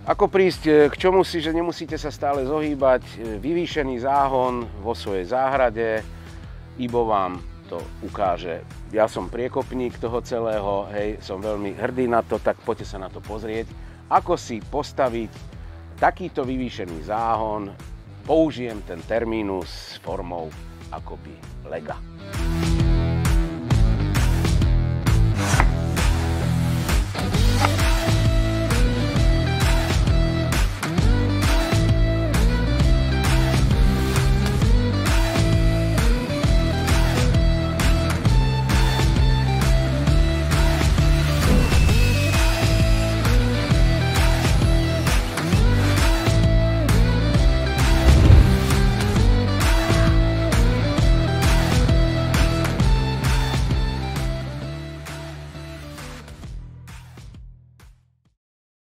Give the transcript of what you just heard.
Ako prísť k čomu si, že nemusíte sa stále zohýbať, vyvýšený záhon vo svojej záhrade, Ibo vám to ukáže. Ja som priekopník toho celého, hej, som veľmi hrdý na to, tak poďte sa na to pozrieť, ako si postaviť takýto vyvýšený záhon. Použijem ten termínus s formou akoby lega.